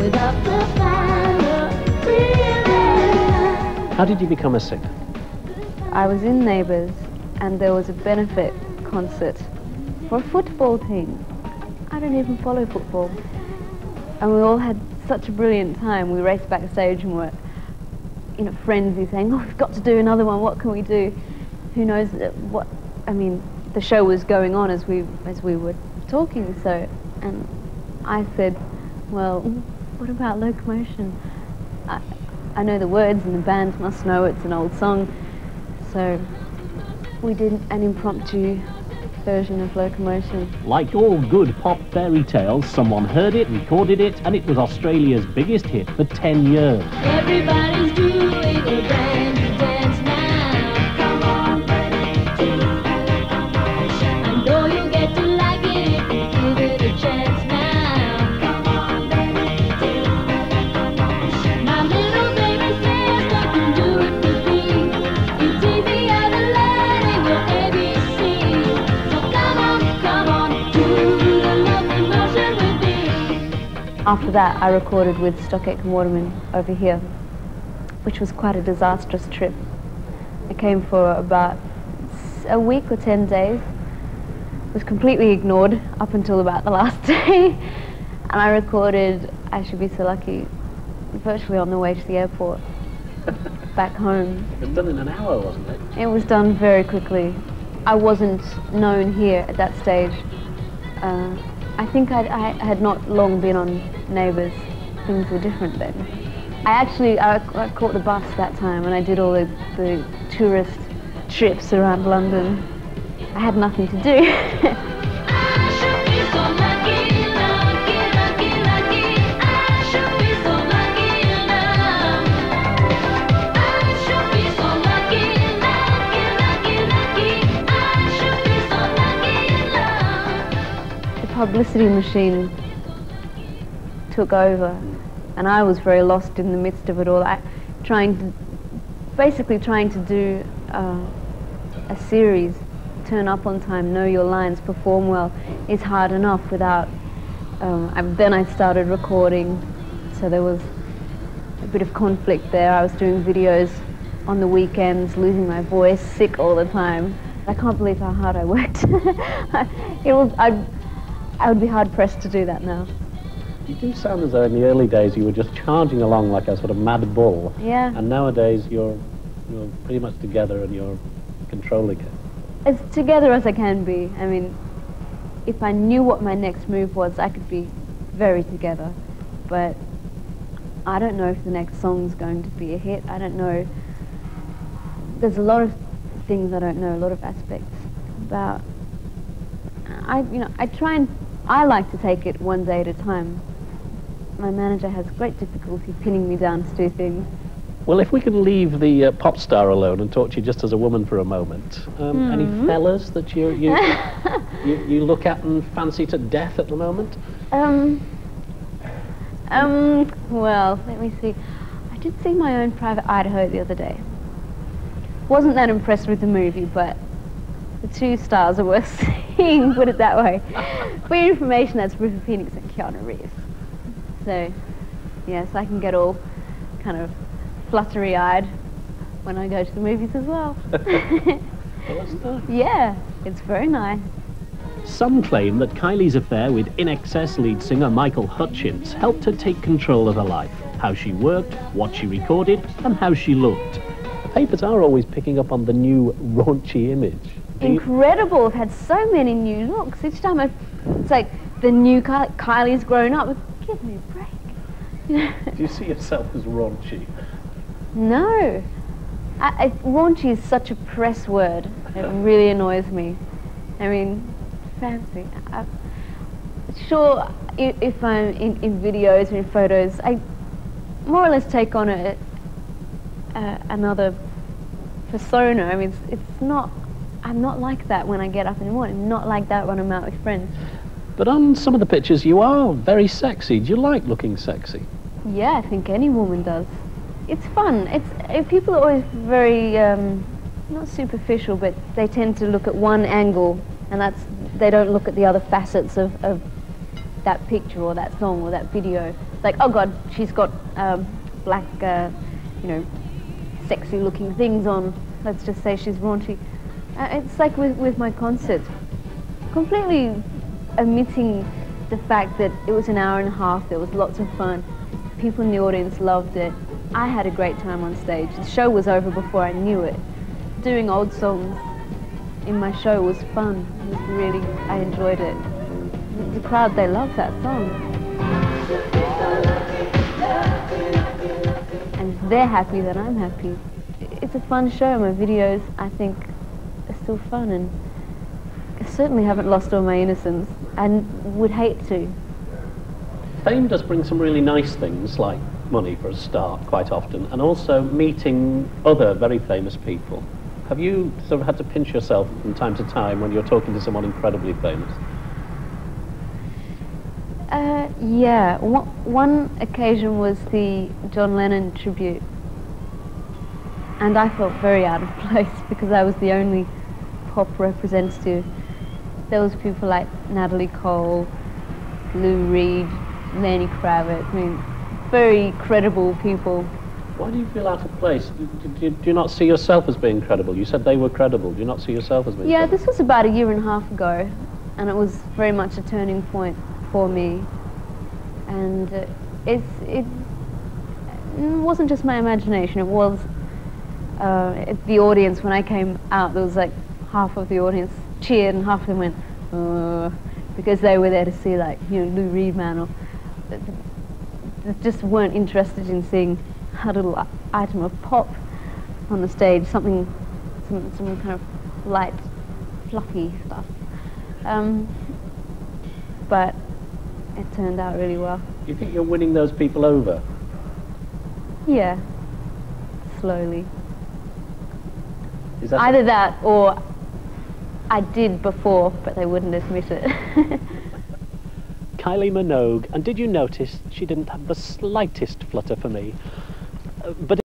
without the fire, really. How did you become a singer? I was in Neighbours and there was a benefit concert for a football team. I don't even follow football. And we all had such a brilliant time. We raced backstage and were in a frenzy saying, oh, we've got to do another one, what can we do? Who knows what, I mean, the show was going on as we were talking, so, and I said, well, what about Locomotion? I know the words and the band must know it's an old song, so we did an impromptu version of Locomotion. Like all good pop fairy tales, someone heard it, recorded it, and it was Australia's biggest hit for 10 years. Everybody's doing a brand new dance now. Come on, baby, do Locomotion. I know you get to like it if you give it a chance now. Come on, baby, do Locomotion. My little baby says I can do it with me. It's easy as a learning your ABC. So come on, do the Locomotion with me. After that, I recorded with Stockett and Waterman over here, which was quite a disastrous trip. I came for about a week or 10 days, was completely ignored up until about the last day, and I recorded I Should Be So Lucky virtually on the way to the airport, back home. It was done in an hour, wasn't it? It was done very quickly. I wasn't known here at that stage. I think I had not long been on Neighbours. Things were different then. I caught the bus that time and I did all the tourist trips around London. I had nothing to do. The publicity machine took over and I was very lost in the midst of it all. Basically trying to do a series, turn up on time, know your lines, perform well, is hard enough without, then I started recording, so there was a bit of conflict there. I was doing videos on the weekends, losing my voice, sick all the time. I can't believe how hard I worked. I would be hard pressed to do that now. You do sound as though in the early days you were just charging along like a sort of mad bull. Yeah. And nowadays you're pretty much together and you're controlling it. As together as I can be. I mean, if I knew what my next move was, I could be very together. But I don't know if the next song's going to be a hit. I don't know. There's a lot of things I don't know, a lot of aspects about. I like to take it one day at a time. My manager has great difficulty pinning me down to do things. Well, if we can leave the pop star alone and talk to you just as a woman for a moment, any fellas that you look at and fancy to death at the moment? Well, let me see. I did see My Own Private Idaho the other day. Wasn't that impressed with the movie, but the two stars are worth seeing, put it that way. For your information, that's River Phoenix and Keanu Reeves. So, yes, I can get all kind of fluttery-eyed when I go to the movies as well. Well, that's nice. Yeah, it's very nice. Some claim that Kylie's affair with In Excess lead singer Michael Hutchins helped her take control of her life, how she worked, what she recorded, and how she looked. The papers are always picking up on the new raunchy image. Incredible. I've had so many new looks. Each time it's like the new Kylie's grown up. Give me a break. Do you see yourself as raunchy? No. Raunchy is such a press word. It really annoys me. I mean, fancy. Sure, if I'm in videos or in photos, I more or less take on another persona. I mean, it's not. I'm not like that when I get up in the morning. I'm not like that when I'm out with friends. But on some of the pictures, you are very sexy. Do you like looking sexy? Yeah, I think any woman does. It's fun. People are always very, not superficial, but they tend to look at one angle, and they don't look at the other facets of that picture or that song or that video. like, oh God, she's got black, you know, sexy-looking things on. Let's just say she's raunchy. It's like with my concert, completely omitting the fact that it was an hour and a half. There was lots of fun. People in the audience loved it. I had a great time on stage. The show was over before I knew it. Doing old songs in my show was fun. It was really, I enjoyed it. The crowd, they loved that song. And if they're happy, then I'm happy. It's a fun show. My videos, I think, are still fun, and I certainly haven't lost all my innocence, and would hate to. Fame does bring some really nice things, like money for a start, quite often, and also meeting other very famous people. Have you sort of had to pinch yourself from time to time when you're talking to someone incredibly famous? Yeah. One occasion was the John Lennon tribute, and I felt very out of place because I was the only pop representative. There was people like Natalie Cole, Lou Reed, Lenny Kravitz, I mean, very credible people. Why do you feel out of place? Do you not see yourself as being credible? You said they were credible. Do you not see yourself as being credible? Yeah, this was about a year and a half ago, and it was very much a turning point for me. And it wasn't just my imagination, it was the audience. When I came out, there was like half of the audience cheered and half of them went, because they were there to see, like, you know, Lou Reed Man, or they just weren't interested in seeing a little item of pop on the stage, some kind of light, fluffy stuff. But it turned out really well. Do you think you're winning those people over? Yeah, slowly. Is that Either that, or I did before, but they wouldn't admit it. Kylie Minogue, and did you notice she didn't have the slightest flutter for me? But